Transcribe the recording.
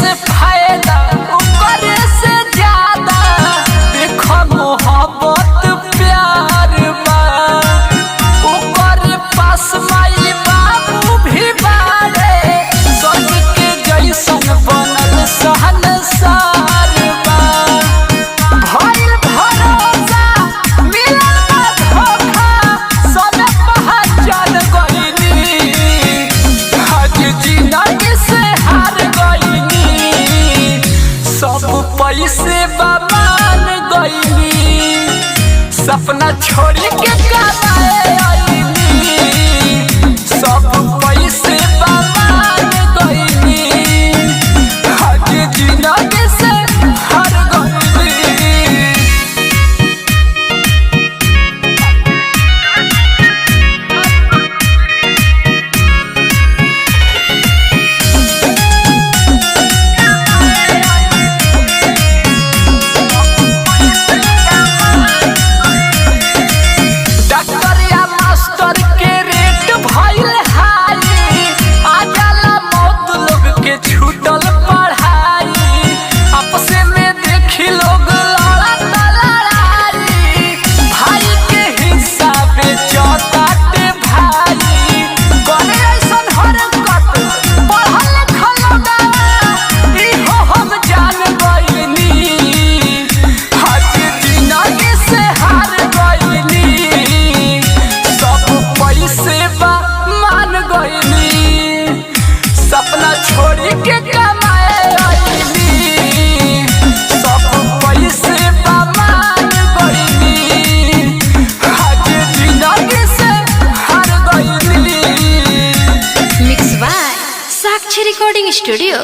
से फायदा ओकरे से ज्यादा देखो मोहब्बत प्यार बा। ओकरे पास माई बाबू भी बारे स्वर्ग के जैसन बनल सहनसार बा। भइल भरोसा मिलल बा धोखा सब पहचान गइली। आज जिंदगी से हार गइली सब पैसे मान गइली। सपना छोड़ के कमाए आइली सब पैसे मान गइली। आज जिंदगी से हार गइली। डॉक्टर या मास्टर के रेट भइल हाई। आ जाला मौत लोग के छूटल पढ़ाई। आपस में देखी लोग लड़त लड़ाई। भाई के हिस्सा बेचताटे भाई। करे ऐसन हरकत पढ़ल लिखल लोगवा इहो हम जान गइनी। आज जिंदगी से हार गइनी सब पैसे मान गइली। सपना छोड़ के कमाए आइली सब पैसे मान गइली। आज जिंदगी से हार गइली। Mix by Sakshi recording studio.